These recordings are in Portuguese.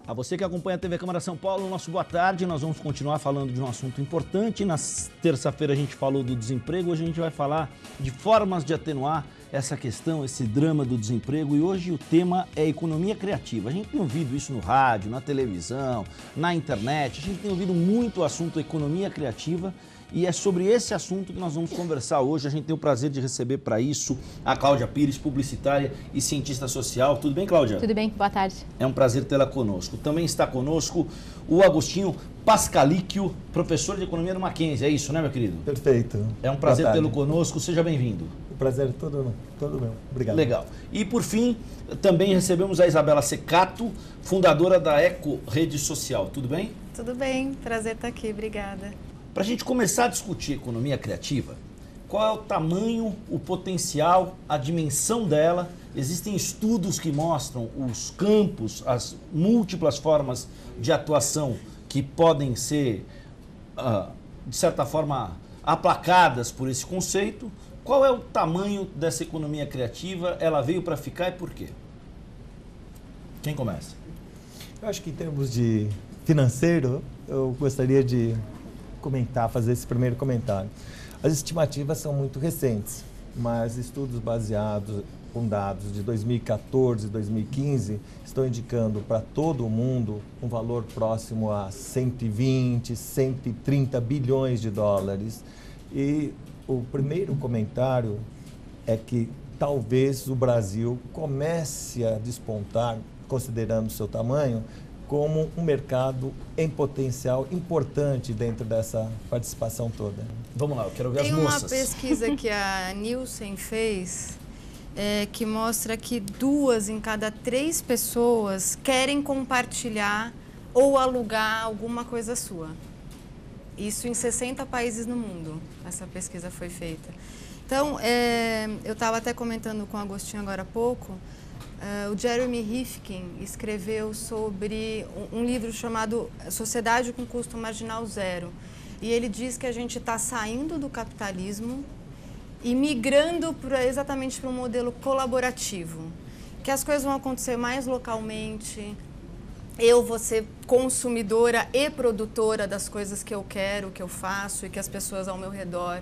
A você que acompanha a TV Câmara São Paulo, nosso boa tarde. Nós vamos continuar falando de um assunto importante. Na terça-feira a gente falou do desemprego, hoje a gente vai falar de formas de atenuar essa questão, esse drama do desemprego. E hoje o tema é economia criativa. A gente tem ouvido isso no rádio, na televisão, na internet. A gente tem ouvido muito o assunto economia criativa. E é sobre esse assunto que nós vamos conversar hoje. A gente tem o prazer de receber para isso a Cláudia Pires, publicitária e cientista social. Tudo bem, Cláudia? Tudo bem, boa tarde. É um prazer tê-la conosco. Também está conosco o Agostinho Pascalíquio, professor de economia do Mackenzie. É isso, né, meu querido? Perfeito. É um prazer tê-lo conosco. Seja bem-vindo. O prazer é todo meu. Obrigado. Legal. E, por fim, também recebemos a Isabela Secato, fundadora da Eco Rede Social. Tudo bem? Tudo bem, prazer estar aqui, obrigada. Para a gente começar a discutir economia criativa, qual é o tamanho, o potencial, a dimensão dela? Existem estudos que mostram os campos, as múltiplas formas de atuação que podem ser, de certa forma, aplacadas por esse conceito. Qual é o tamanho dessa economia criativa? Ela veio para ficar e por quê? Quem começa? Eu acho que em termos de financeiro, eu gostaria de fazer esse primeiro comentário. As estimativas são muito recentes, mas estudos baseados com dados de 2014 e 2015 estão indicando para todo o mundo um valor próximo a 120, 130 bilhões de dólares. E o primeiro comentário é que talvez o Brasil comece a despontar, considerando o seu tamanho, como um mercado em potencial importante dentro dessa participação toda. Vamos lá, eu quero ver as moças. moças. Tem uma pesquisa que a Nielsen fez, que mostra que 2 em cada 3 pessoas querem compartilhar ou alugar alguma coisa sua. Isso em 60 países no mundo, essa pesquisa foi feita. Então, eu estava até comentando com o Agostinho agora há pouco, o Jeremy Rifkin escreveu sobre um livro chamado Sociedade com Custo Marginal Zero. E ele diz que a gente está saindo do capitalismo e migrando exatamente para um modelo colaborativo. Que as coisas vão acontecer mais localmente. Eu vou ser consumidora e produtora das coisas que eu quero, que eu faço e que as pessoas ao meu redor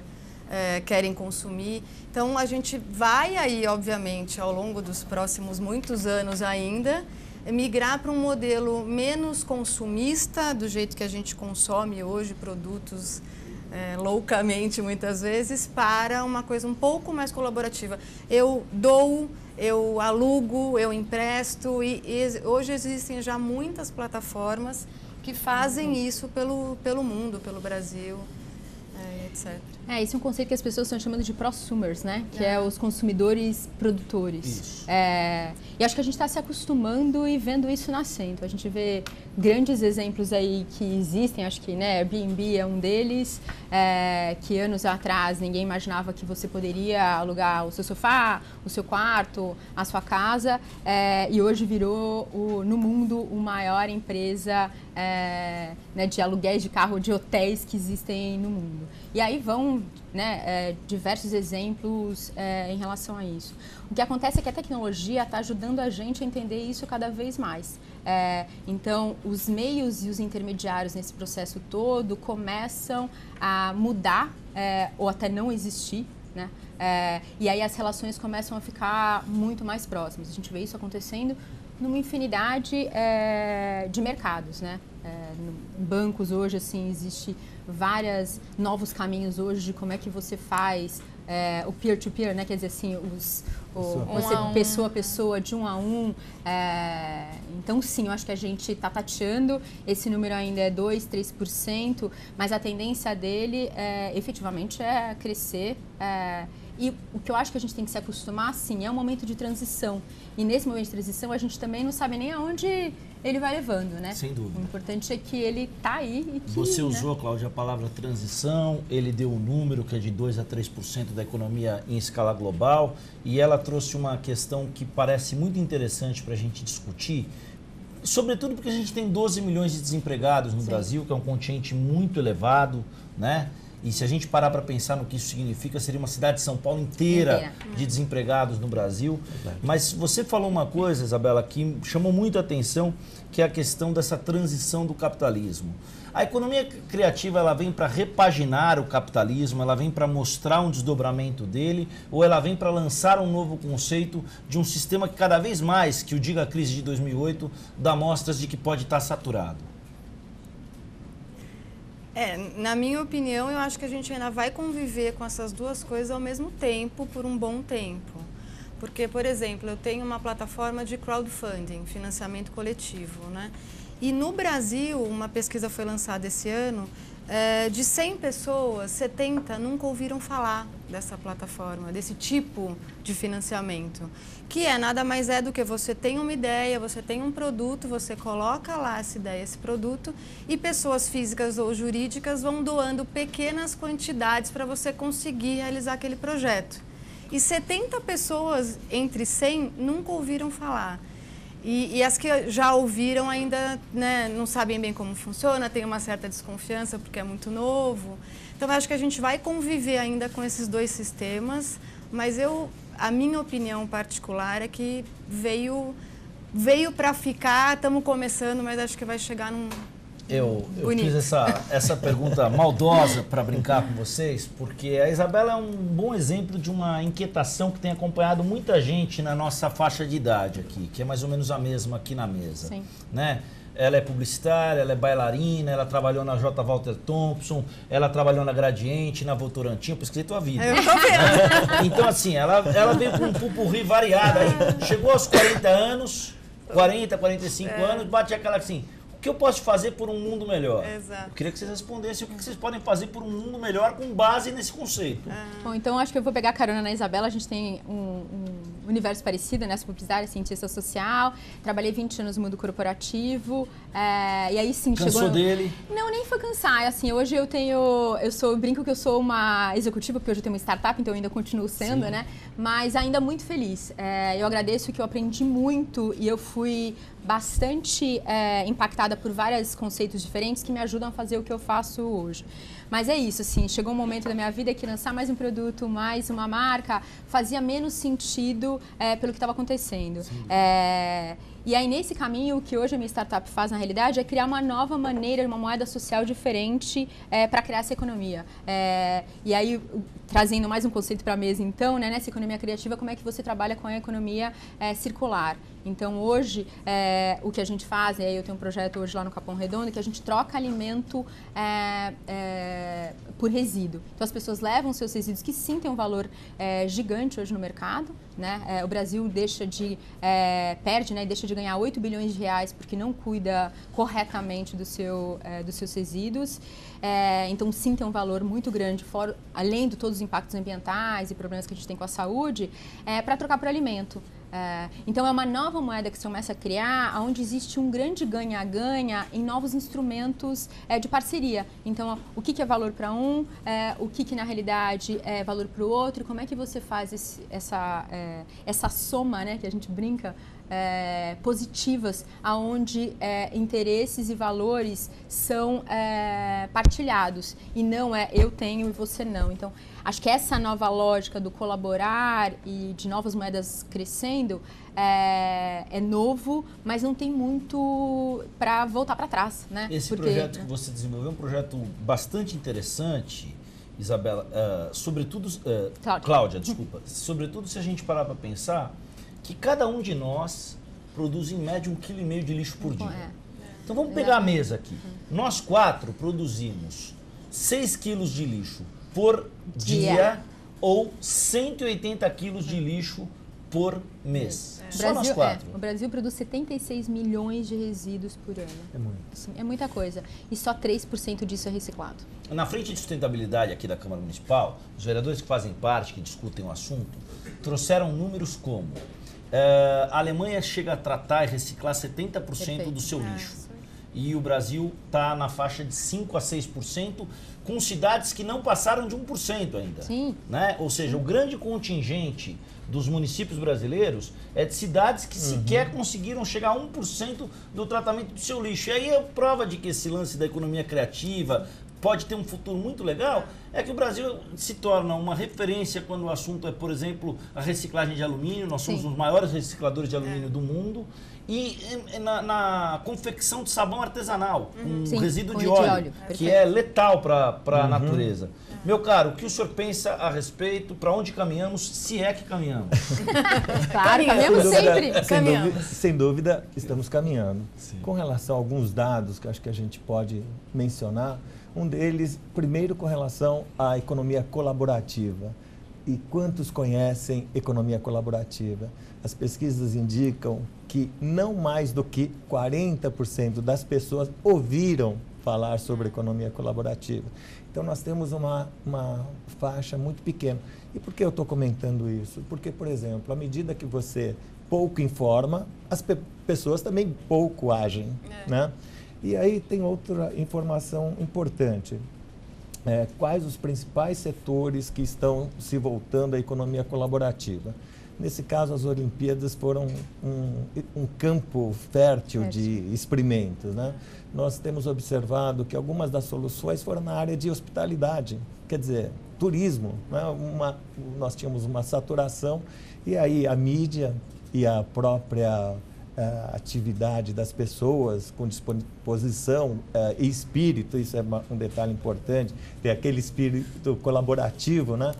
querem consumir. Então, a gente vai aí, obviamente, ao longo dos próximos muitos anos ainda, migrar para um modelo menos consumista, do jeito que a gente consome hoje produtos loucamente, muitas vezes, para uma coisa um pouco mais colaborativa. Eu dou, eu alugo, eu empresto e hoje existem já muitas plataformas que fazem isso pelo mundo, pelo Brasil, etc. Isso é um conceito que as pessoas estão chamando de prosumers, né? Que é os consumidores produtores. Isso. E acho que a gente está se acostumando e vendo isso nascendo. A gente vê grandes exemplos aí que existem, acho que Airbnb é um deles, que anos atrás ninguém imaginava que você poderia alugar o seu sofá, o seu quarto, a sua casa, e hoje virou, no mundo, a maior empresa de aluguéis de carro, de hotéis que existem no mundo. E aí vão diversos exemplos em relação a isso. O que acontece é que a tecnologia está ajudando a gente a entender isso cada vez mais. Então, os meios e os intermediários nesse processo todo começam a mudar ou até não existir, né? E aí as relações começam a ficar muito mais próximas. A gente vê isso acontecendo numa infinidade de mercados, né? Bancos hoje, assim, existe vários novos caminhos hoje de como é que você faz o peer-to-peer, né? Quer dizer assim, pessoa a pessoa, de um a um. Então, sim, eu acho que a gente está tateando, esse número ainda é 2%, 3%, mas a tendência dele efetivamente é crescer. E o que eu acho que a gente tem que se acostumar, sim, é um momento de transição. E nesse momento de transição, a gente também não sabe nem aonde ele vai levando, né? Sem dúvida. O importante é que ele está aí e que... Você usou, Cláudia, a palavra transição, ele deu um número que é de 2% a 3% da economia em escala global, e ela trouxe uma questão que parece muito interessante para a gente discutir, sobretudo porque a gente tem 12 milhões de desempregados no Brasil, que é um contingente muito elevado, né? E se a gente parar para pensar no que isso significa, seria uma cidade de São Paulo inteira de desempregados no Brasil. Mas você falou uma coisa, Isabela, que chamou muito a atenção, que é a questão dessa transição do capitalismo. A economia criativa, ela vem para repaginar o capitalismo, ela vem para mostrar um desdobramento dele, ou ela vem para lançar um novo conceito de um sistema que cada vez mais, que o diga a crise de 2008, dá mostras de que pode estar saturado? Na minha opinião, eu acho que a gente ainda vai conviver com essas duas coisas ao mesmo tempo, por um bom tempo. Porque, por exemplo, eu tenho uma plataforma de crowdfunding, financiamento coletivo, né? E no Brasil, uma pesquisa foi lançada esse ano, de 100 pessoas, 70 nunca ouviram falar dessa plataforma, desse tipo de financiamento. Que nada mais é do que você tem uma ideia, você tem um produto, você coloca lá essa ideia, esse produto, e pessoas físicas ou jurídicas vão doando pequenas quantidades para você conseguir realizar aquele projeto. E 70 pessoas entre 100 nunca ouviram falar. E as que já ouviram ainda, né, não sabem bem como funciona, tem uma certa desconfiança porque é muito novo. Então, eu acho que a gente vai conviver ainda com esses dois sistemas, mas a minha opinião particular é que veio para ficar, estamos começando, mas acho que vai chegar num... Eu fiz essa pergunta maldosa para brincar com vocês, porque a Isabela é um bom exemplo de uma inquietação que tem acompanhado muita gente na nossa faixa de idade aqui, que é mais ou menos a mesma aqui na mesa. Sim. Né? Ela é publicitária, ela é bailarina, ela trabalhou na J. Walter Thompson, ela trabalhou na Gradiente, na Votorantim, eu pesquisei tua vida. Eu tô vendo. Então, assim, ela veio com um pupurri variado aí, chegou aos 40 anos, 40, 45 anos, bate aquela assim... O que eu posso fazer por um mundo melhor? Exato. Eu queria que vocês respondessem o que vocês podem fazer por um mundo melhor com base nesse conceito. Bom, então acho que eu vou pegar carona na Isabela. A gente tem um universo parecido, né? Sou publicitária, cientista social, trabalhei 20 anos no mundo corporativo, e aí sim Cansou chegou... dele? Não, nem foi cansar. Assim, hoje eu brinco que eu sou uma executiva, porque hoje eu tenho uma startup, então eu ainda continuo sendo, né? Mas ainda muito feliz. Eu agradeço que eu aprendi muito e eu fui bastante impactada por vários conceitos diferentes que me ajudam a fazer o que eu faço hoje. Mas é isso, assim, chegou um momento da minha vida que lançar mais um produto, mais uma marca, fazia menos sentido pelo que estava acontecendo. E aí, nesse caminho, o que hoje a minha startup faz, na realidade, é criar uma nova maneira, uma moeda social diferente para criar essa economia. E aí, trazendo mais um conceito para a mesa, então, né, nessa economia criativa, como é que você trabalha com a economia circular? Então, hoje, o que a gente faz, eu tenho um projeto hoje lá no Capão Redondo, que a gente troca alimento por resíduo. Então, as pessoas levam seus resíduos, que sim tem um valor gigante hoje no mercado, né? O Brasil perde, né, deixa de ganhar 8 bilhões de reais porque não cuida corretamente dos seus resíduos. Então, sim, tem um valor muito grande, além de todos os impactos ambientais e problemas que a gente tem com a saúde, para trocar por alimento. Então, é uma nova moeda que se começa a criar, onde existe um grande ganha-ganha em novos instrumentos de parceria. Então, o que é valor para um, o que na realidade é valor para o outro, como é que você faz essa soma, né, que a gente brinca, positivas, aonde interesses e valores são partilhados e não eu tenho e você não. Então, acho que essa nova lógica do colaborar e de novas moedas crescendo é novo, mas não tem muito para voltar para trás, né? Esse projeto que você desenvolveu é um projeto bastante interessante, Isabela, sobretudo, Cláudia, desculpa, sobretudo se a gente parar para pensar que cada um de nós produz em média 1,5 kg de lixo por dia. Então vamos pegar a mesa aqui. Nós 4 produzimos 6 quilos de lixo por dia ou 180 quilos de lixo por mês. Só nós 4. O Brasil produz 76 milhões de resíduos por ano. É muito. Assim, é muita coisa. E só 3% disso é reciclado. Na frente de sustentabilidade aqui da Câmara Municipal, os vereadores que fazem parte, que discutem o assunto, trouxeram números como a Alemanha chega a tratar e reciclar 70% do seu lixo. E o Brasil está na faixa de 5% a 6%, com cidades que não passaram de 1% ainda. Sim. Né? Ou seja, o grande contingente dos municípios brasileiros é de cidades que sequer conseguiram chegar a 1% do tratamento do seu lixo. E aí é prova de que esse lance da economia criativa, pode ter um futuro muito legal, é que o Brasil se torna uma referência quando o assunto é, por exemplo, a reciclagem de alumínio. Nós somos os maiores recicladores de alumínio do mundo. E na confecção de sabão artesanal, com resíduo de óleo, que é letal para a natureza. Meu caro, o que o senhor pensa a respeito? Para onde caminhamos, se é que caminhamos? Claro, caminhamos sempre. Sem dúvida, estamos caminhando. Sim. Com relação a alguns dados que acho que a gente pode mencionar, um deles, primeiro com relação à economia colaborativa. E quantos conhecem economia colaborativa? As pesquisas indicam que não mais do que 40% das pessoas ouviram falar sobre economia colaborativa. Então, nós temos uma faixa muito pequena. E por que eu estou comentando isso? Porque, por exemplo, à medida que você pouco informa, as pessoas também pouco agem, né? E aí tem outra informação importante. Quais os principais setores que estão se voltando à economia colaborativa? Nesse caso, as Olimpíadas foram um campo fértil de experimentos, né? Nós temos observado que algumas das soluções foram na área de hospitalidade, quer dizer, turismo, né? Nós tínhamos uma saturação e aí a mídia e a própria atividade das pessoas com disposição e espírito, isso é um detalhe importante, ter aquele espírito colaborativo, né?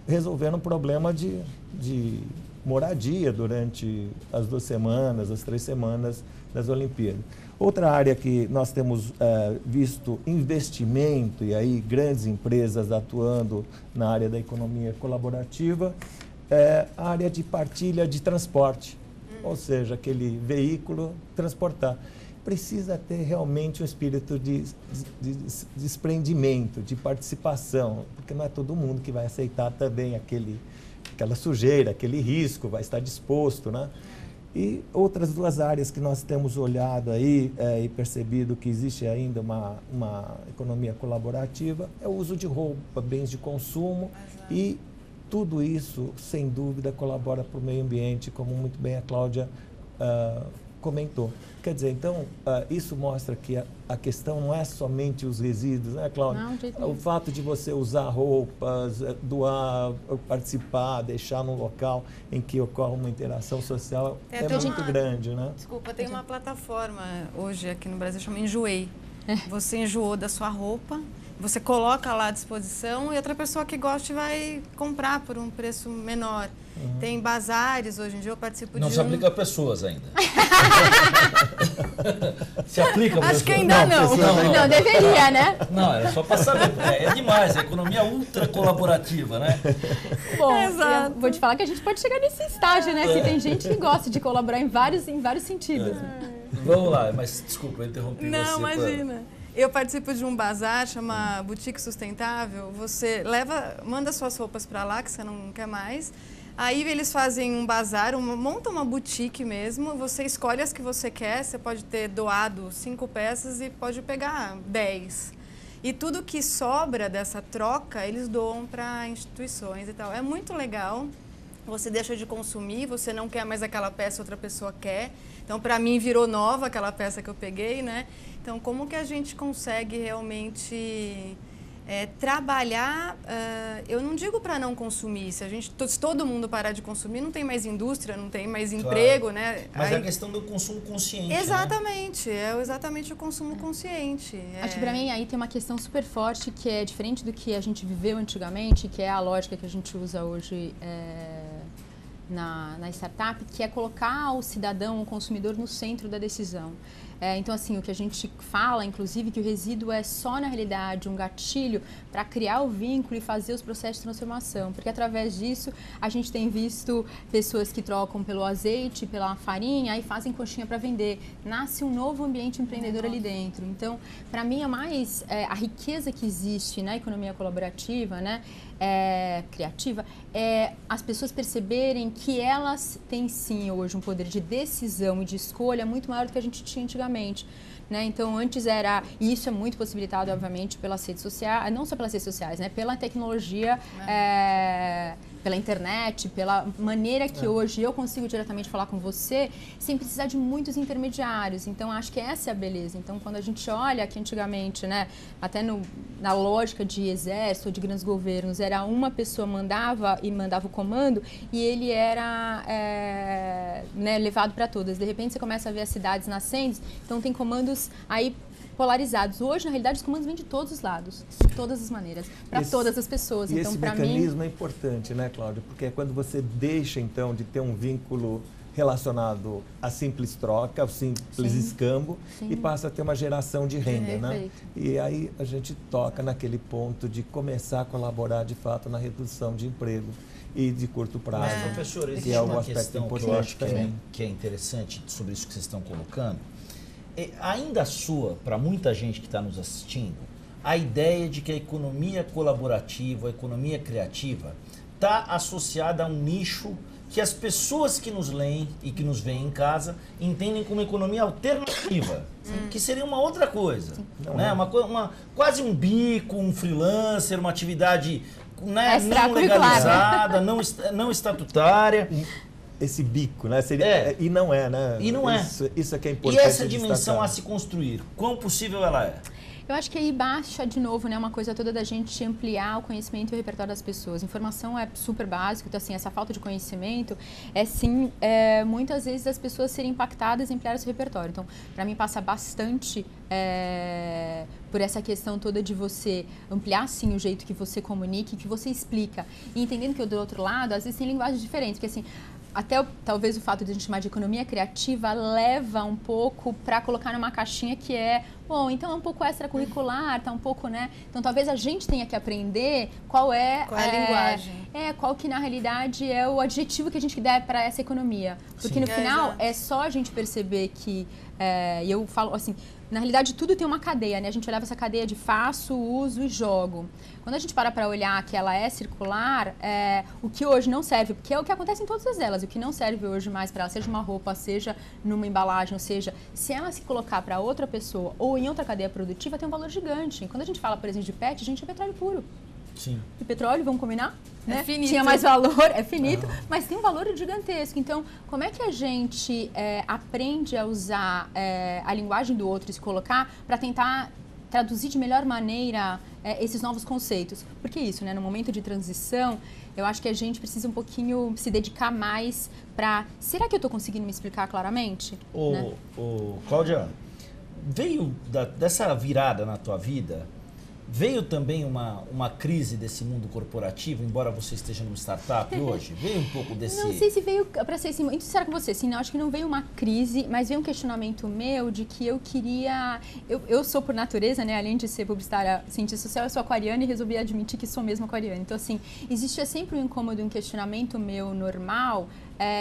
Resolveram um problema de moradia durante as 2 semanas, as 3 semanas das Olimpíadas. Outra área que nós temos visto investimento, e aí grandes empresas atuando na área da economia colaborativa, é a área de partilha de transporte, ou seja, aquele veículo transportar. Precisa ter realmente um espírito de desprendimento, de participação, porque não é todo mundo que vai aceitar também aquela sujeira, aquele risco, vai estar disposto, né? E outras 2 áreas que nós temos olhado aí e percebido que existe ainda uma economia colaborativa é o uso de roupa, bens de consumo e tudo isso, sem dúvida, colabora para o meio ambiente, como muito bem a Cláudia comentou. Quer dizer, então, isso mostra que a questão não é somente os resíduos, né, Cláudia? Não, o fato de você usar roupas, doar, participar, deixar num local em que ocorre uma interação social é muito grande, né? Desculpa, tem uma plataforma hoje aqui no Brasil, chama Enjoei. Você enjoou da sua roupa, você coloca lá à disposição e outra pessoa que goste vai comprar por um preço menor. Tem bazares, hoje em dia eu participo Não de se aplica a pessoas ainda. Se aplica, Acho que ainda não. Não, deveria, né? Não, é só para saber. É demais, é economia ultra colaborativa, né? Bom, Exato. eu vou te falar que a gente pode chegar nesse estágio, né? Que tem gente que gosta de colaborar em vários sentidos. Vamos lá, mas desculpa, eu interrompi você. Não, imagina. Eu participo de um bazar, chama Boutique Sustentável. Você manda suas roupas para lá, que você não quer mais. Aí eles fazem um bazar, montam uma boutique mesmo. Você escolhe as que você quer. Você pode ter doado 5 peças e pode pegar 10. E tudo que sobra dessa troca, eles doam para instituições e tal. É muito legal. Você deixa de consumir, você não quer mais aquela peça, outra pessoa quer. Então, para mim, virou nova aquela peça que eu peguei, né? Então, como que a gente consegue realmente trabalhar, eu não digo para não consumir, se todo mundo parar de consumir, não tem mais indústria, não tem mais emprego, né? Mas é a questão do consumo consciente, exatamente, né? É exatamente o consumo consciente. Acho que para mim aí tem uma questão super forte que é diferente do que a gente viveu antigamente, que é a lógica que a gente usa hoje na startup, que é colocar o cidadão, o consumidor no centro da decisão. Então, assim, o que a gente fala, inclusive, que o resíduo é só, na realidade, um gatilho para criar o vínculo e fazer os processos de transformação. Porque, através disso, a gente tem visto pessoas que trocam pelo azeite, pela farinha, e fazem coxinha para vender. Nasce um novo ambiente empreendedor ali dentro. Então, para mim, a riqueza que existe na economia colaborativa, né, criativa, é as pessoas perceberem que elas têm, sim, hoje um poder de decisão e de escolha muito maior do que a gente tinha antigamente. Né? Então, antes e isso é muito possibilitado, obviamente, pelas redes sociais, não só pelas redes sociais, né? Pela tecnologia pela internet, pela maneira que hoje eu consigo diretamente falar com você, sem precisar de muitos intermediários. Então, acho que essa é a beleza. Então, quando a gente olha que antigamente, né, até na lógica de exército, de grandes governos, era uma pessoa mandava o comando e ele era né, levado para todas. De repente, você começa a ver as cidades nascendo, então tem comandos aí polarizados. Hoje, na realidade, os comandos vêm de todos os lados, de todas as maneiras, para todas as pessoas. E então, esse mecanismo é importante, né, Cláudia? Porque é quando você deixa, então, de ter um vínculo relacionado à simples troca, ao simples escambo, e passa a ter uma geração de renda, né? E aí a gente toca naquele ponto de começar a colaborar, de fato, na redução de emprego e de curto prazo. Mas, professor, existe uma questão que eu acho que é interessante sobre isso que vocês estão colocando. Ainda soa, para muita gente que está nos assistindo, a ideia de que a economia colaborativa, a economia criativa, está associada a um nicho que as pessoas que nos leem e que nos veem em casa entendem como economia alternativa, que seria uma outra coisa. Né? Quase um bico, um freelancer, uma atividade, né, não legalizada, não estatutária. Esse bico, né? E não é, né? E não é. Isso é que é importante. E essa dimensão a se construir, quão possível ela é? Eu acho que aí baixa, de novo, né, uma coisa toda da gente ampliar o conhecimento e o repertório das pessoas. Informação é super básico, então, assim, essa falta de conhecimento sim, muitas vezes as pessoas serem impactadas em ampliar o seu repertório. Então, para mim, passa bastante por essa questão toda de você ampliar, sim, o jeito que você comunica, que você explica. E entendendo que do outro lado, às vezes, tem linguagens diferentes, porque, assim, até talvez o fato de a gente chamar de economia criativa leva um pouco para colocar numa caixinha que bom, então é um pouco extracurricular, tá um pouco, né? Então talvez a gente tenha que aprender qual é a linguagem. Qual que na realidade é o adjetivo que a gente dá para essa economia. Porque no final é só a gente perceber que, e eu falo assim, na realidade tudo tem uma cadeia, né? A gente olhava essa cadeia de faço, uso e jogo. Quando a gente para olhar que ela é circular, o que hoje não serve, porque é o que acontece em todas elas, o que não serve hoje mais para ela, seja uma roupa, seja numa embalagem, ou seja, se ela se colocar para outra pessoa ou em outra cadeia produtiva, tem um valor gigante. E quando a gente fala, por exemplo, de PET, a gente é petróleo puro. Sim. E petróleo, vamos combinar? Né? Finito. Tinha mais valor, é finito, mas tem um valor gigantesco. Então, como é que a gente aprende a usar a linguagem do outro e se colocar para tentar traduzir de melhor maneira esses novos conceitos? Porque isso, né? No momento de transição, eu acho que a gente precisa um pouquinho se dedicar mais para... Será que eu estou conseguindo me explicar claramente? Cláudia, veio dessa virada na tua vida, veio também uma crise desse mundo corporativo, embora você esteja numa startup hoje? Veio um pouco desse... Não sei se veio, para ser assim, muito sincera com você, assim, não, acho que não veio uma crise, mas veio um questionamento meu de que eu queria... Eu sou, por natureza, né, além de ser publicitária, cientista social, eu sou aquariana e resolvi admitir que sou mesmo aquariana. Então, assim, existia sempre um incômodo, um questionamento meu normal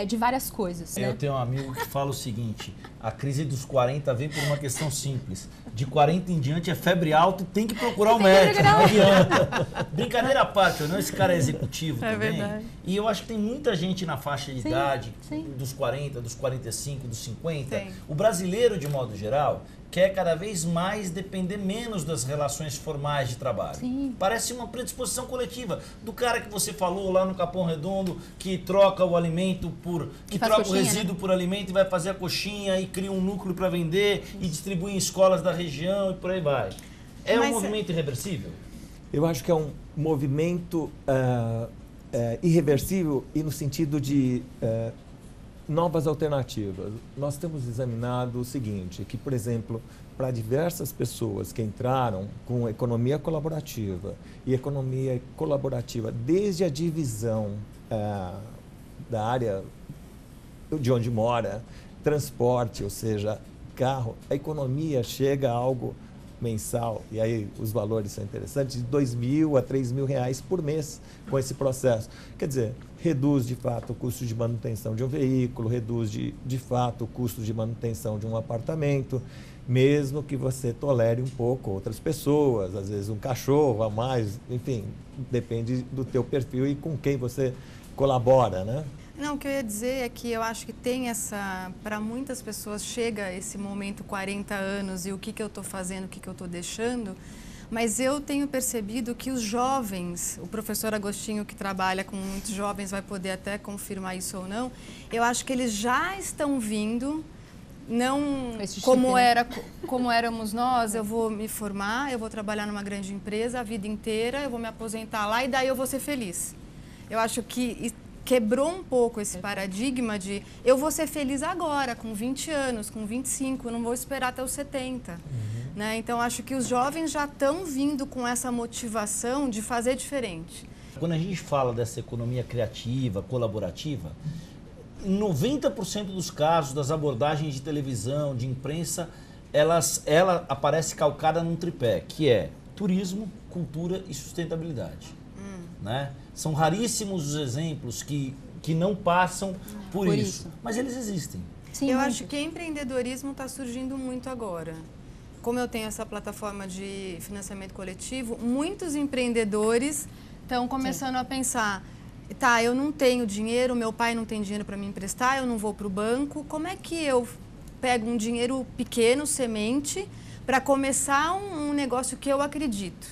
de várias coisas, né? Eu tenho um amigo que fala o seguinte, a crise dos 40 vem por uma questão simples. De 40 em diante é febre alta e tem que procurar o médico, não adianta. Brincadeira à parte, não, esse cara é executivo também. Verdade. E eu acho que tem muita gente na faixa de idade, sim. dos 40, dos 45, dos 50. Sim. O brasileiro, de modo geral, quer cada vez mais depender menos das relações formais de trabalho. Sim. Parece uma predisposição coletiva do cara que você falou lá no Capão Redondo, que troca o alimento que troca coxinha, o resíduo, né, por alimento e vai fazer a coxinha e cria um núcleo para vender e distribui em escolas da região e por aí vai. É um movimento irreversível? Eu acho que é um movimento irreversível e no sentido de novas alternativas. Nós temos examinado o seguinte, que, por exemplo, para diversas pessoas que entraram com economia colaborativa e economia colaborativa desde a divisão da área de onde mora, transporte, ou seja, carro, a economia chega a algo mensal, e aí os valores são interessantes, de R$2.000 a R$3.000 por mês com esse processo. Quer dizer, reduz de fato o custo de manutenção de um veículo, reduz de fato o custo de manutenção de um apartamento, mesmo que você tolere um pouco outras pessoas, às vezes um cachorro a mais, enfim, depende do teu perfil e com quem você colabora, né? Não, o que eu ia dizer é que eu acho que tem para muitas pessoas chega esse momento 40 anos e o que eu estou fazendo, o que eu estou deixando, Mas eu tenho percebido que os jovens, o professor Agostinho, que trabalha com muitos jovens, vai poder até confirmar isso ou não, eu acho que eles já estão vindo, não como éramos nós, eu vou me formar, eu vou trabalhar numa grande empresa a vida inteira, eu vou me aposentar lá e daí eu vou ser feliz. Eu acho que quebrou um pouco esse paradigma de eu vou ser feliz agora, com 20 anos, com 25, eu não vou esperar até os 70. Né? Então, acho que os jovens já estão vindo com essa motivação de fazer diferente. Quando a gente fala dessa economia criativa, colaborativa, em 90% dos casos das abordagens de televisão, de imprensa, ela aparece calcada num tripé, que é turismo, cultura e sustentabilidade. Né? São raríssimos os exemplos que não passam por isso, mas eles existem. Sim, eu acho que empreendedorismo está surgindo muito agora. Como eu tenho essa plataforma de financiamento coletivo, muitos empreendedores estão começando a pensar, tá, eu não tenho dinheiro, meu pai não tem dinheiro para me emprestar, eu não vou para o banco, como é que eu pego um dinheiro pequeno, semente, para começar um negócio que eu acredito?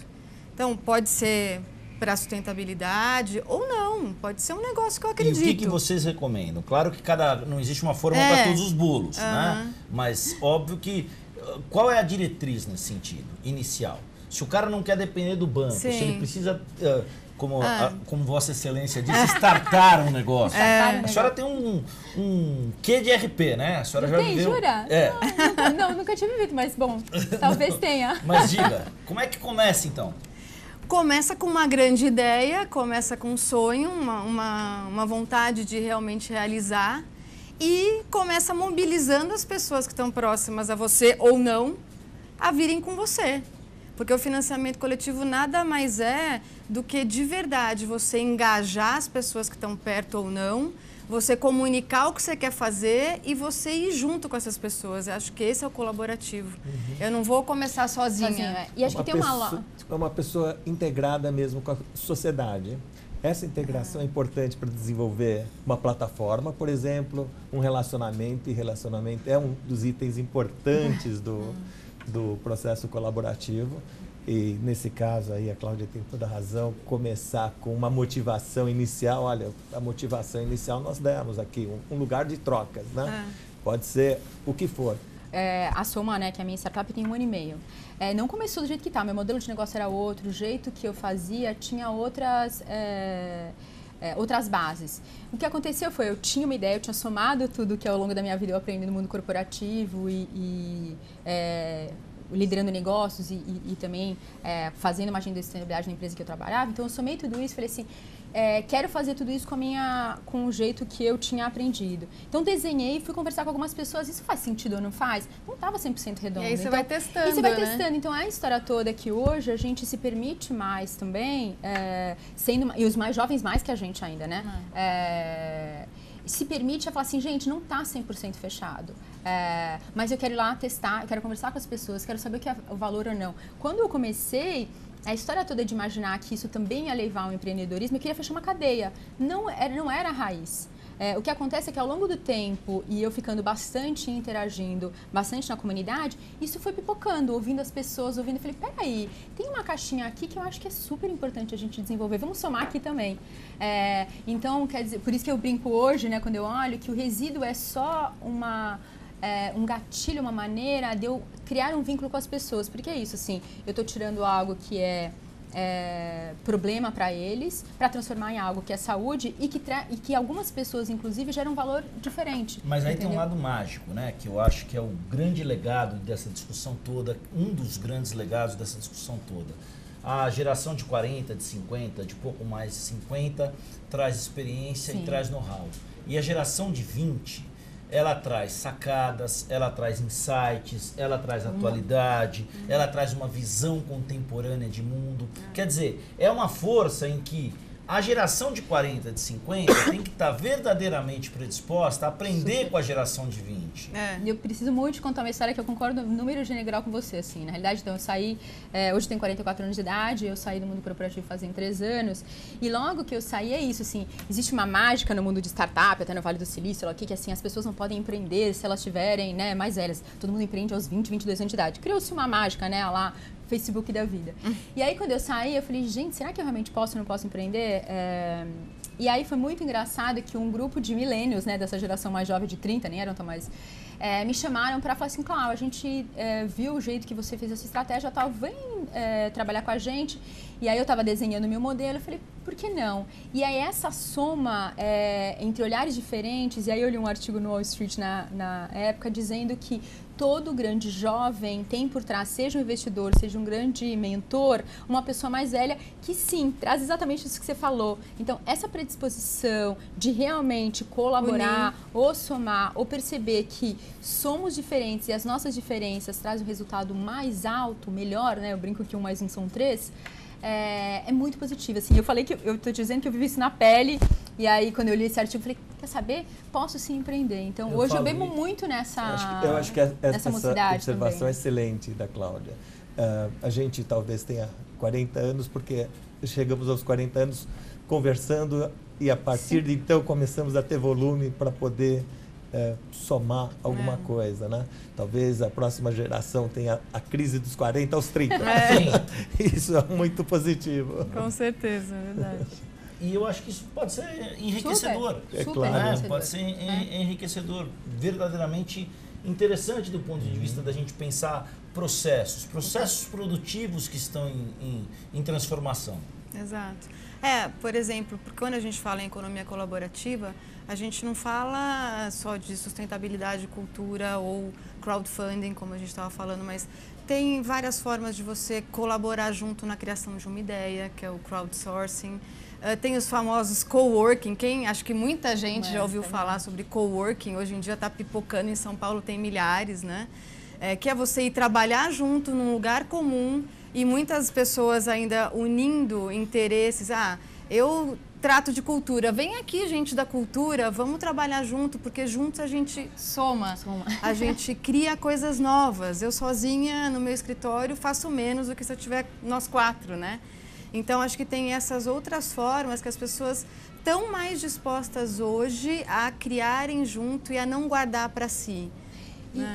Então, pode ser para sustentabilidade ou não, pode ser um negócio que eu acredito. E o que vocês recomendam? Claro que não existe uma fórmula para todos os bolos, né? Mas óbvio que qual é a diretriz nesse sentido, inicial? Se o cara não quer depender do banco, se ele precisa, como Vossa Excelência disse, startar um negócio. A senhora tem um quê de RP, né? A senhora já viveu... Jura? Não, nunca tive vivido, mas bom, talvez tenha. Mas diga, como é que começa então? Começa com uma grande ideia, começa com um sonho, uma vontade de realmente realizar e começa mobilizando as pessoas que estão próximas a você ou não a virem com você. Porque o financiamento coletivo nada mais é do que de verdade você engajar as pessoas que estão perto ou não, você comunicar o que você quer fazer e você ir junto com essas pessoas. Eu acho que esse é o colaborativo. Eu não vou começar sozinha. E acho que tem uma pessoa integrada mesmo com a sociedade. Essa integração é importante para desenvolver uma plataforma, por exemplo, um relacionamento, e relacionamento é um dos itens importantes do processo colaborativo. E nesse caso aí, a Cláudia tem toda a razão, começar com uma motivação inicial. Olha, a motivação inicial nós demos aqui, um lugar de trocas, né? Pode ser o que for. A Soma, né, que é a minha startup, tem 1 ano e meio. Não começou do jeito que está, meu modelo de negócio era outro, o jeito que eu fazia tinha outras bases. O que aconteceu foi, eu tinha uma ideia, eu tinha somado tudo que ao longo da minha vida eu aprendi no mundo corporativo liderando negócios e também fazendo uma agenda de sustentabilidade na empresa que eu trabalhava. Então, eu somei tudo isso e falei assim, quero fazer tudo isso com o jeito que eu tinha aprendido. Então, desenhei, fui conversar com algumas pessoas, isso faz sentido ou não faz? Não estava 100% redondo. E aí você vai testando, E você vai testando. Então, a história toda que hoje a gente se permite mais também, e os mais jovens mais que a gente ainda, né? Se permite a falar assim, gente, não está 100% fechado, mas eu quero ir lá testar, eu quero conversar com as pessoas, quero saber o que é o valor ou não. Quando eu comecei, a história toda de imaginar que isso também ia levar ao empreendedorismo, eu queria fechar uma cadeia, não era a raiz. O que acontece é que ao longo do tempo, e eu ficando bastante interagindo, bastante na comunidade, isso foi pipocando, ouvindo as pessoas, eu falei, peraí, tem uma caixinha aqui que eu acho que é super importante a gente desenvolver, vamos somar aqui também. Então, quer dizer, por isso que eu brinco hoje, né, quando eu olho, que o resíduo é só um gatilho, uma maneira de eu criar um vínculo com as pessoas, porque é isso, assim, eu estou tirando algo que é problema para eles, para transformar em algo que é saúde e que algumas pessoas, inclusive, geram um valor diferente. Mas aí tem um lado mágico, né? Que eu acho que é o grande legado dessa discussão toda, um dos grandes legados dessa discussão toda. A geração de 40, de 50, de pouco mais de 50, traz experiência e traz know-how. E a geração de 20... ela traz sacadas, ela traz insights, ela traz atualidade, ela traz uma visão contemporânea de mundo. Quer dizer, é uma força em que a geração de 40, de 50 tem que estar verdadeiramente predisposta a aprender com a geração de 20. Eu preciso muito contar uma história que eu concordo no número general com você, assim. Na realidade, então, eu saí, hoje tenho 44 anos de idade, eu saí do mundo corporativo fazem 3 anos, e logo que eu saí é isso, assim, existe uma mágica no mundo de startup, até no Vale do Silício, que assim, as pessoas não podem empreender se elas tiverem, né, mais velhas. Todo mundo empreende aos 20, 22 anos de idade. Criou-se uma mágica, né, lá, Facebook da vida. E aí, quando eu saí, eu falei, gente, será que eu realmente posso ou não posso empreender? E aí foi muito engraçado que um grupo de millennials, né, dessa geração mais jovem de 30, nem eram tão mais, me chamaram para falar assim, Cláudia, a gente viu o jeito que você fez essa estratégia, tal, vem trabalhar com a gente. E aí eu estava desenhando o meu modelo, eu falei, por que não? E aí essa soma entre olhares diferentes, e aí eu li um artigo no Wall Street na época dizendo que todo grande jovem tem por trás, seja um investidor, seja um grande mentor, uma pessoa mais velha que sim, traz exatamente isso que você falou. Então, essa predisposição de realmente colaborar, ou somar, ou perceber que somos diferentes e as nossas diferenças trazem um resultado mais alto, melhor, né? Eu brinco que 1 mais 1 são 3. É muito positivo, assim, eu falei que eu tô dizendo que eu vivi isso na pele, e aí quando eu li esse artigo, eu falei, quer saber? Posso sim empreender. Então, hoje eu bebo muito nessa eu acho que essa observação também. É excelente da Cláudia. A gente talvez tenha 40 anos, porque chegamos aos 40 anos conversando e a partir de então começamos a ter volume para poder somar alguma coisa, né? Talvez a próxima geração tenha a crise dos 40 aos 30. Isso é muito positivo. Com certeza, é verdade. E eu acho que isso pode ser enriquecedor. Super claro. enriquecedor. Pode ser enriquecedor, verdadeiramente interessante do ponto de vista da gente pensar processos produtivos que estão em transformação. Exato. Por exemplo, porque quando a gente fala em economia colaborativa, a gente não fala só de sustentabilidade, cultura ou crowdfunding, como a gente estava falando, mas tem várias formas de você colaborar junto na criação de uma ideia, que é o crowdsourcing. Tem os famosos coworking, acho que muita gente já ouviu falar sobre coworking, hoje em dia está pipocando, em São Paulo tem milhares, né? Que é você ir trabalhar junto num lugar comum e muitas pessoas ainda unindo interesses. Eu trato de cultura, vem aqui gente da cultura, vamos trabalhar junto, porque juntos a gente soma. A gente cria coisas novas. Eu sozinha no meu escritório faço menos do que se eu tiver nós 4, né? Então, acho que tem essas outras formas que as pessoas estão mais dispostas hoje a criarem junto e a não guardar para si.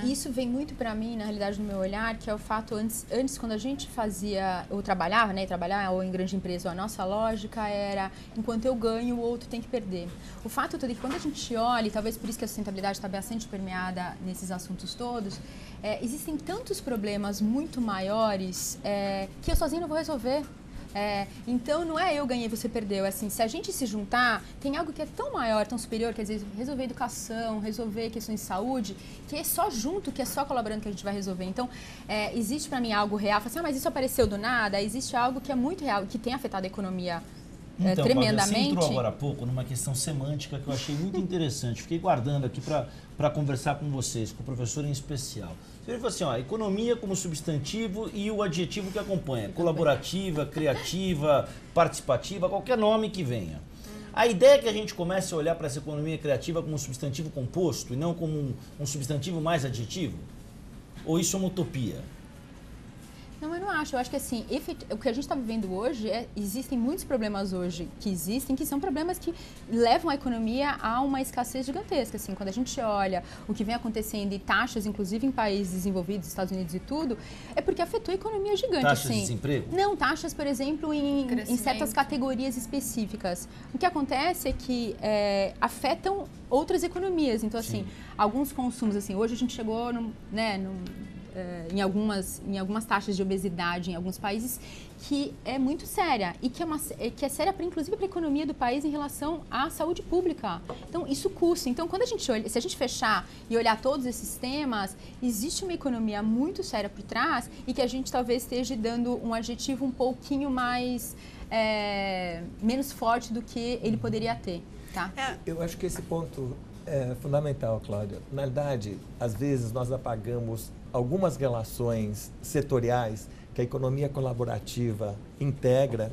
E isso vem muito para mim, na realidade, no meu olhar, que é o fato, antes quando a gente fazia, ou trabalhava, né, ou em grande empresa, a nossa lógica era, enquanto eu ganho, o outro tem que perder. O fato todo é que quando a gente olha, e talvez por isso que a sustentabilidade está bastante permeada nesses assuntos todos, existem tantos problemas muito maiores que eu sozinho não vou resolver. Então não é eu ganhei, você perdeu. Assim, se a gente se juntar, tem algo que é tão maior, tão superior, que às vezes resolver educação, resolver questões de saúde, que é só junto, que é só colaborando que a gente vai resolver. Então, existe para mim algo real. Fala assim, mas isso apareceu do nada? Existe algo que é muito real, que tem afetado a economia tremendamente. Você entrou agora há pouco numa questão semântica que eu achei muito interessante. Fiquei guardando aqui para conversar com vocês, com o professor em especial. Ele falou assim, economia como substantivo e o adjetivo que acompanha. Colaborativa, criativa, participativa, qualquer nome que venha. A ideia é que a gente comece a olhar para essa economia criativa como um substantivo composto e não como um substantivo mais adjetivo? Ou isso é uma utopia? Não, eu não acho. Eu acho que assim, o que a gente está vivendo hoje, existem muitos problemas hoje que são problemas que levam a economia a uma escassez gigantesca. Assim, quando a gente olha o que vem acontecendo e taxas, inclusive em países desenvolvidos, Estados Unidos e tudo, é porque afetou a economia gigante. Taxas assim. de desemprego? Não, taxas, por exemplo, em certas categorias específicas. O que acontece é que afetam outras economias. Então, assim, alguns consumos, assim, hoje a gente chegou em algumas taxas de obesidade em alguns países que é muito séria e que é séria inclusive para a economia do país em relação à saúde pública. Então isso custa. Então quando a gente olha, se a gente fechar e olhar todos esses temas, existe uma economia muito séria por trás e que a gente talvez esteja dando um adjetivo um pouquinho mais menos forte do que ele poderia ter, tá? Eu acho que esse ponto é fundamental, Cláudia. Na verdade, às vezes nós apagamos algumas relações setoriais que a economia colaborativa integra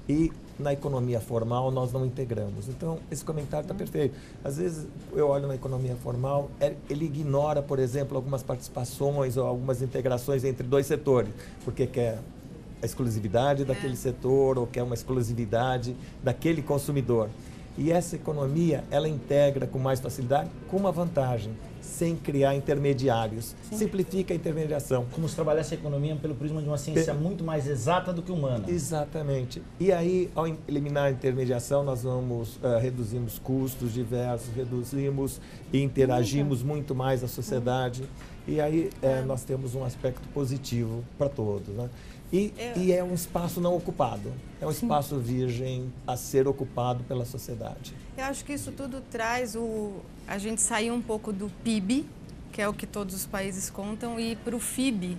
e na economia formal nós não integramos. Então, esse comentário está perfeito. Às vezes eu olho na economia formal, ele ignora, por exemplo, algumas participações ou algumas integrações entre dois setores, porque quer a exclusividade daquele setor ou quer uma exclusividade daquele consumidor. E essa economia, ela integra com mais facilidade, com uma vantagem, sem criar intermediários. Simplifica a intermediação. Como se trabalhasse a economia pelo prisma de uma ciência muito mais exata do que humana. Exatamente. E aí, ao eliminar a intermediação, nós reduzimos custos diversos, reduzimos e interagimos muito mais a sociedade. E aí nós temos um aspecto positivo para todos, né? E é um espaço não ocupado, é um espaço virgem a ser ocupado pela sociedade. Eu acho que isso tudo traz a gente sair um pouco do PIB, que é o que todos os países contam, e ir para o FIB,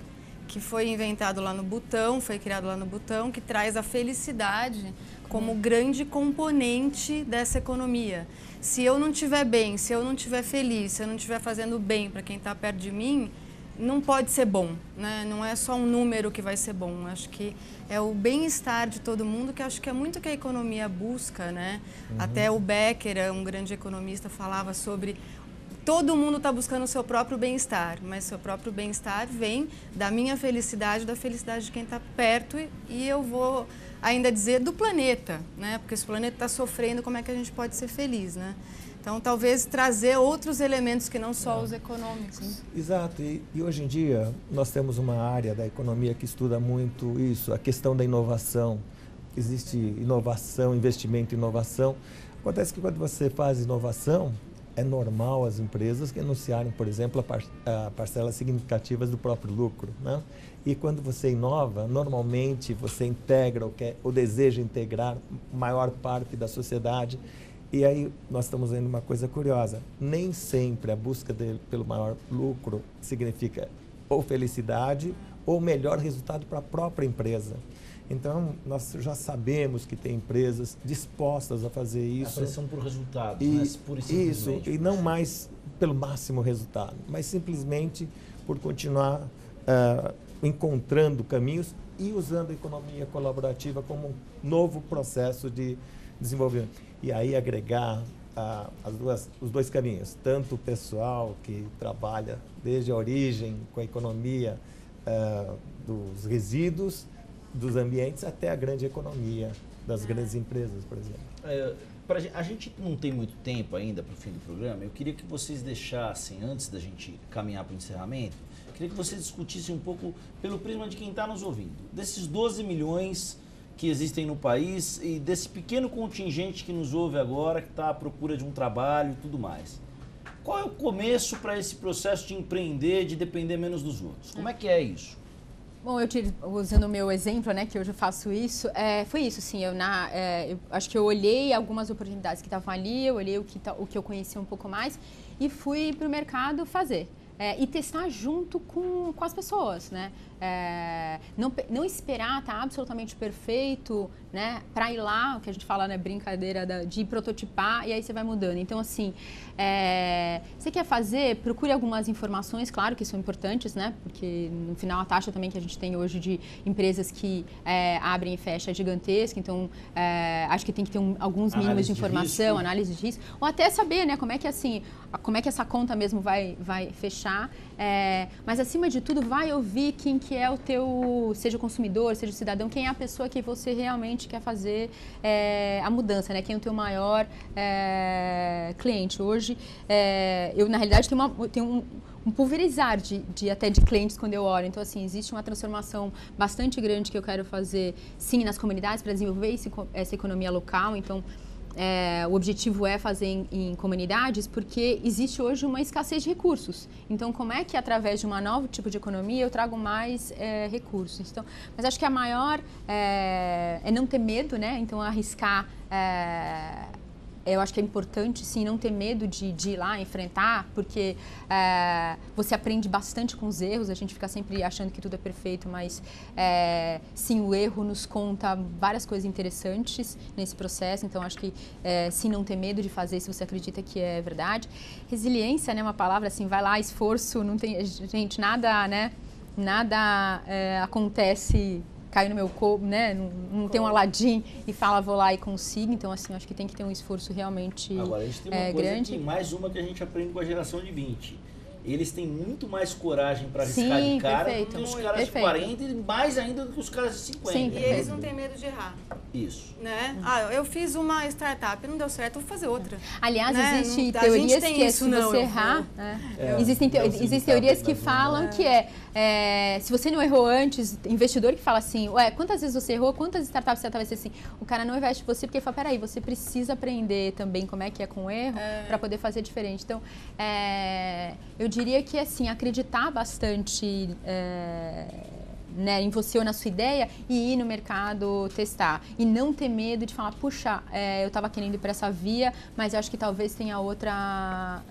que foi inventado lá no Butão, foi criado lá no Butão, que traz a felicidade como grande componente dessa economia. Se eu não estiver bem, se eu não estiver feliz, se eu não estiver fazendo bem para quem está perto de mim, não pode ser bom, né? Não é só um número que vai ser bom. Acho que é o bem-estar de todo mundo, que acho que é muito que a economia busca, né? Até o Becker, um grande economista, falava sobre todo mundo está buscando o seu próprio bem-estar, mas seu próprio bem-estar vem da minha felicidade, da felicidade de quem está perto e eu vou ainda dizer do planeta, né? Porque se o planeta está sofrendo, como é que a gente pode ser feliz, né? Então, talvez trazer outros elementos que não só os econômicos. Exato. E hoje em dia, nós temos uma área da economia que estuda muito isso, a questão da inovação. Existe inovação, investimento em inovação. Acontece que quando você faz inovação, é normal as empresas que anunciarem, por exemplo, a parcelas significativas do próprio lucro, né? E quando você inova, normalmente você integra ou deseja integrar maior parte da sociedade. E aí nós estamos vendo uma coisa curiosa, nem sempre a busca pelo maior lucro significa ou felicidade ou melhor resultado para a própria empresa. Então, nós já sabemos que tem empresas dispostas a fazer isso. A pressão por resultados, pura e simplesmente. Isso, e não mais pelo máximo resultado, mas simplesmente por continuar encontrando caminhos e usando a economia colaborativa como um novo processo de desenvolvimento. E aí agregar os dois caminhos, tanto o pessoal que trabalha desde a origem com a economia dos resíduos, dos ambientes, até a grande economia das grandes empresas, por exemplo. A gente não tem muito tempo ainda para o fim do programa. Eu queria que vocês deixassem, antes da gente caminhar para o encerramento, eu queria que vocês discutissem um pouco pelo prisma de quem está nos ouvindo. Desses 12 milhões que existem no país e desse pequeno contingente que nos ouve agora, que está à procura de um trabalho e tudo mais. Qual é o começo para esse processo de empreender, de depender menos dos outros? Como é que é isso? Bom, usando o meu exemplo, né, que hoje eu faço isso, foi isso, sim. Eu acho que eu olhei algumas oportunidades que estavam ali, eu olhei o que eu conhecia um pouco mais e fui para o mercado fazer. E testar junto com as pessoas, né? Não esperar estar absolutamente perfeito, né? Para ir lá, o que a gente fala, né? Brincadeira de prototipar e aí você vai mudando. Então, assim, você quer fazer, procure algumas informações, claro que são importantes, né? Porque no final a taxa também que a gente tem hoje de empresas que abrem e fecham é gigantesca, então acho que tem que ter alguns mínimos de informação, análise de risco, ou até saber, né? Como é que essa conta mesmo vai fechar. Mas acima de tudo vai ouvir quem que é o teu, seja o consumidor, seja o cidadão, quem é a pessoa que você realmente quer fazer a mudança, né? Quem é o teu maior cliente. Hoje, eu na realidade tenho um pulverizar até de clientes quando eu olho. Então, assim, existe uma transformação bastante grande que eu quero fazer, sim, nas comunidades para desenvolver essa economia local. Então, o objetivo é fazer em comunidades porque existe hoje uma escassez de recursos. Então, como é que através de um novo tipo de economia eu trago mais recursos? Então, mas acho que a maior é não ter medo, né? Então, arriscar. Eu acho que é importante, sim, não ter medo de ir lá, enfrentar, porque você aprende bastante com os erros, a gente fica sempre achando que tudo é perfeito, mas sim, o erro nos conta várias coisas interessantes nesse processo, então acho que sim, não ter medo de fazer se você acredita que é verdade. Resiliência, né, uma palavra assim, vai lá, esforço, não tem, gente, nada, né, nada acontece... Cai no meu corpo, né? Não tem um Aladim e fala, vou lá e consigo. Então, assim, acho que tem que ter um esforço realmente grande. Agora, a gente tem uma coisa grande. Mais uma que a gente aprende com a geração de 20. Eles têm muito mais coragem para arriscar de cara do que os caras de 40 e mais ainda do que os caras de 50. Sim, e eles não têm medo de errar. Isso. Né? Eu fiz uma startup, não deu certo, vou fazer outra. Aliás, né? existem teorias que isso, se você errar... Existem teorias que falam que se você não errou antes, investidor que fala assim, quantas vezes você errou, quantas startups você vai ser assim, o cara não investe em você porque ele fala, peraí, você precisa aprender também como é que é com o erro para poder fazer diferente. Então, eu diria que, assim, acreditar bastante... né, em você ou na sua ideia e ir no mercado testar. E não ter medo de falar, puxa, eu estava querendo ir para essa via, mas eu acho que talvez tenha outra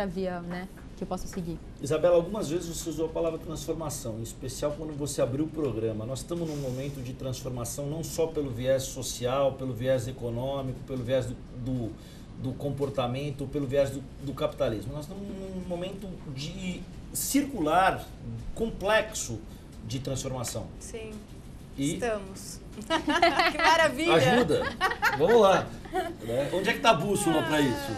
via, né, que eu possa seguir. Isabela, algumas vezes você usou a palavra transformação, em especial quando você abriu o programa. Nós estamos num momento de transformação não só pelo viés social, pelo viés econômico, pelo viés do comportamento, pelo viés do capitalismo. Nós estamos num momento de circular, complexo, de transformação. Sim, e estamos. Que maravilha! Ajuda! Vamos lá! Né? Onde é que está a bússola para isso?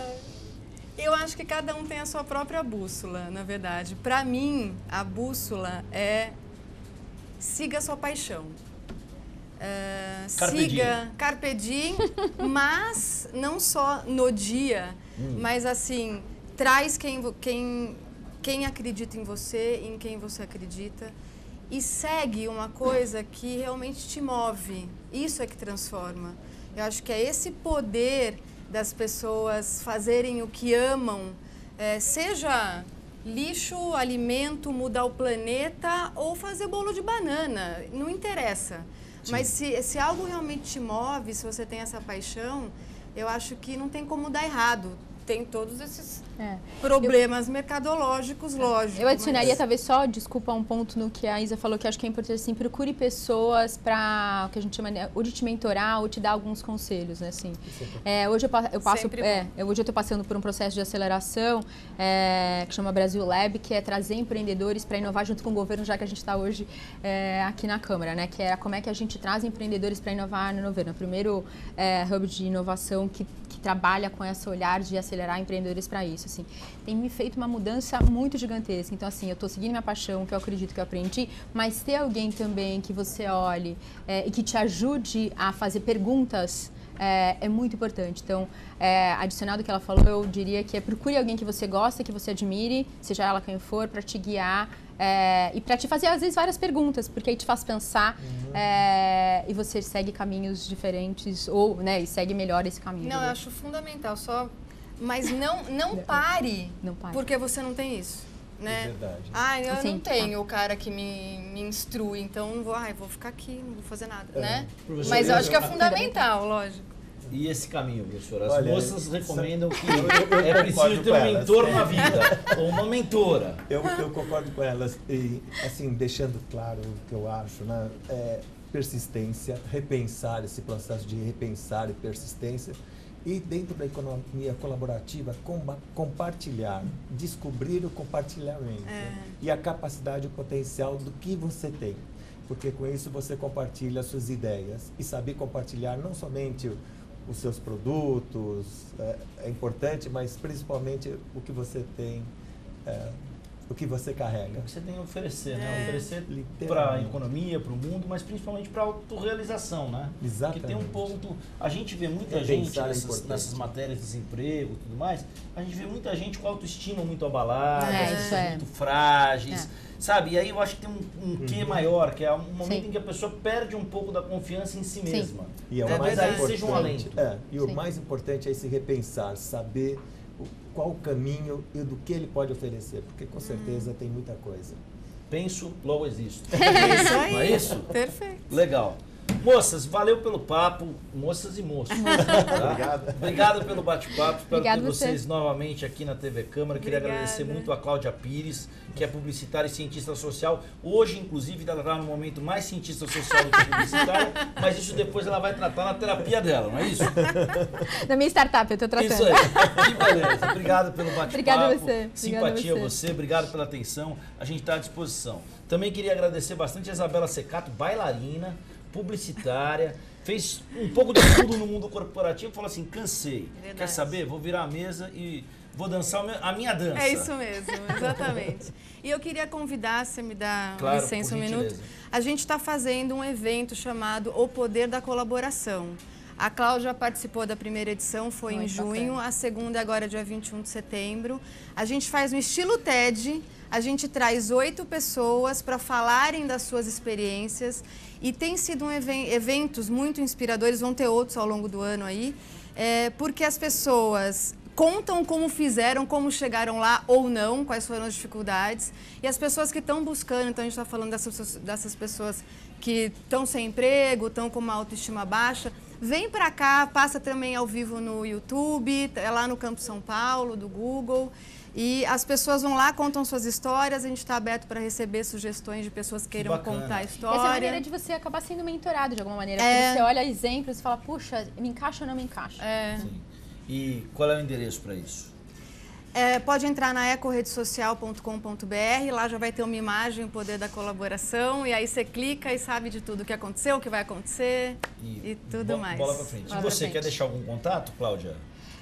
Eu acho que cada um tem a sua própria bússola, na verdade. Para mim, a bússola é siga a sua paixão. Carpe diem, mas não só no dia, mas assim, traz quem acredita em você, em quem você acredita. E segue uma coisa que realmente te move. Isso é que transforma. Eu acho que é esse poder das pessoas fazerem o que amam, seja lixo, alimento, mudar o planeta ou fazer bolo de banana, não interessa. Sim. Mas se algo realmente te move, se você tem essa paixão, eu acho que não tem como dar errado. Tem todos esses problemas mercadológicos, lógico. Eu adicionaria talvez só, desculpa, um ponto no que a Isa falou, que acho que é importante, assim, procure pessoas para, o que a gente chama, ou de te mentorar ou te dar alguns conselhos, né, assim. Hoje eu estou passando por um processo de aceleração que chama Brasil Lab, que é trazer empreendedores para inovar junto com o governo, já que a gente está hoje aqui na Câmara, né, que é como é que a gente traz empreendedores para inovar no governo. O primeiro hub de inovação que trabalha com esse olhar de acelerar empreendedores para isso, assim. Tem me feito uma mudança muito gigantesca. Então, assim, eu estou seguindo minha paixão, que eu acredito que eu aprendi, mas ter alguém também que você olhe e que te ajude a fazer perguntas é muito importante. Então, adicional do que ela falou, eu diria que procure alguém que você gosta, que você admire, seja ela quem for, para te guiar e para te fazer, às vezes, várias perguntas, porque aí te faz pensar e você segue caminhos diferentes ou, né, e segue melhor esse caminho. Não, eu acho fundamental, mas não pare, porque você não tem isso. Né? É verdade. Eu não tenho o cara que me instrui, então não vou ficar aqui, não vou fazer nada, né? Mas eu acho que é fundamental, lógico. E esse caminho, professor? As moças recomendam que é preciso ter um mentor na vida, ou uma mentora. Eu concordo com elas, e assim, deixando claro o que eu acho, né? Persistência, repensar esse processo de repensar e persistência. E dentro da economia colaborativa, compartilhar, descobrir o compartilhamento e a capacidade e o potencial do que você tem. Porque com isso você compartilha as suas ideias e saber compartilhar não somente os seus produtos, é importante, mas principalmente o que você tem, o que você carrega. O que você tem a oferecer, né? Oferecer para a economia, para o mundo, mas principalmente para a autorrealização, né? Exatamente. Porque tem um ponto... A gente vê muita gente nessas matérias de desemprego e tudo mais, a gente vê muita gente com autoestima muito abalada, muito frágeis, sabe? E aí eu acho que tem um quê maior, que é um momento em que a pessoa perde um pouco da confiança em si mesma. E o mais importante, seja um alento. O mais importante é se repensar, saber qual o caminho e do que ele pode oferecer, porque com certeza tem muita coisa. Penso, logo existo. É isso aí. Não é isso? Perfeito. Legal. Moças, valeu pelo papo, moças e moços. Tá? Obrigado. Obrigado pelo bate-papo, espero ter você. vocês novamente aqui na TV Câmara. Queria agradecer muito a Cláudia Pires, que é publicitária e cientista social. Hoje, inclusive, ela está no momento mais cientista social do que publicitária, mas isso depois ela vai tratar na terapia dela, não é isso? Na minha startup, eu estou tratando. Isso aí, que beleza. Obrigado pelo bate-papo. Obrigada a você. Simpatia a você, obrigado pela atenção. A gente está à disposição. Também queria agradecer bastante a Isabela Secato, bailarina, publicitária, fez um pouco de tudo no mundo corporativo e falou assim, cansei. Verdade. Quer saber? Vou virar a mesa e vou dançar a minha dança. É isso mesmo, exatamente. E eu queria convidar, se me dá licença um minuto, a gente está fazendo um evento chamado O Poder da Colaboração. A Cláudia participou da primeira edição, foi em junho, a segunda agora dia 21 de setembro. A gente faz no estilo TED, a gente traz 8 pessoas para falarem das suas experiências e tem sido eventos muito inspiradores, vão ter outros ao longo do ano aí, porque as pessoas contam como fizeram, como chegaram lá ou não, quais foram as dificuldades. E as pessoas que estão buscando, então a gente está falando dessas pessoas que estão sem emprego, estão com uma autoestima baixa, vem para cá, passa também ao vivo no YouTube, é lá no Campo São Paulo, do Google. E as pessoas vão lá, contam suas histórias, a gente está aberto para receber sugestões de pessoas que queiram contar a história. Essa é a maneira de você acabar sendo mentorado de alguma maneira, porque você olha exemplos e fala, puxa, me encaixa ou não me encaixa? Sim. E qual é o endereço para isso? Pode entrar na ecoredesocial.com.br, lá já vai ter uma imagem, o poder da colaboração, e aí você clica e sabe de tudo o que aconteceu, o que vai acontecer e tudo mais. Bola para frente. E você quer deixar algum contato, Cláudia?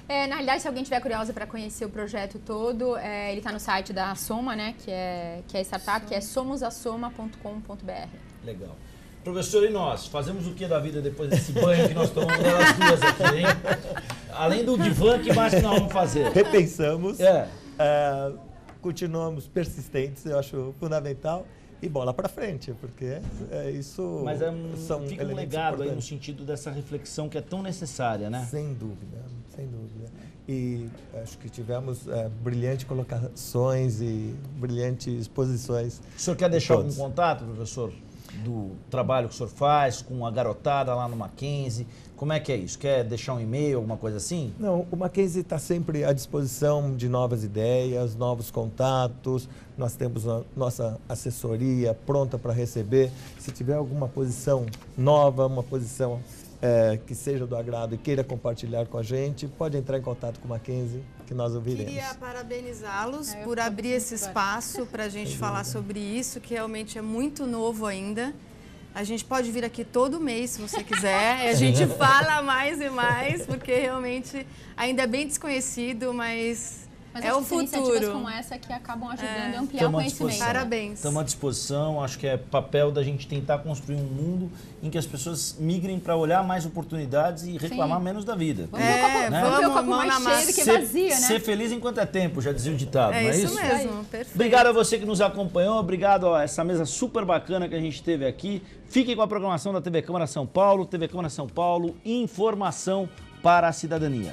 Na realidade, se alguém tiver curiosa para conhecer o projeto todo, ele está no site da Soma, né, que é startup, que é somosasoma.com.br. Legal. Professor, e nós? Fazemos o que da vida depois desse banho que nós tomamos das duas aqui, hein? Além do divã, o que mais que nós vamos fazer? Repensamos, continuamos persistentes, eu acho fundamental, e bola para frente, porque isso Mas fica um legado aí no importantes. sentido dessa reflexão que é tão necessária, né? Sem dúvida, sem dúvida. E acho que tivemos brilhantes colocações e brilhantes posições. O senhor quer deixar algum contato, professor, do trabalho que o senhor faz com a garotada lá no Mackenzie? Como é que é isso? Quer deixar um e-mail, alguma coisa assim? Não, o Mackenzie está sempre à disposição de novas ideias, novos contatos. Nós temos a nossa assessoria pronta para receber. Se tiver alguma posição nova, uma posição que seja do agrado e queira compartilhar com a gente, pode entrar em contato com o Mackenzie, que nós ouviremos. Queria parabenizá-los por abrir esse espaço para a gente falar sobre isso, que realmente é muito novo ainda. A gente pode vir aqui todo mês, se você quiser. A gente fala mais e mais, porque realmente ainda é bem desconhecido, mas é o futuro. Iniciativas como essa que acabam ajudando a ampliar o conhecimento. Parabéns. Estamos à disposição. Acho que é papel da gente tentar construir um mundo em que as pessoas migrem para olhar mais oportunidades e reclamar menos da vida. Vamos ver o copo mais cheio do que vazio, né? Ser feliz enquanto é tempo, já dizia o ditado, não é isso? É isso mesmo, perfeito. Obrigado a você que nos acompanhou, obrigado a essa mesa super bacana que a gente teve aqui. Fiquem com a programação da TV Câmara São Paulo. TV Câmara São Paulo, informação para a cidadania.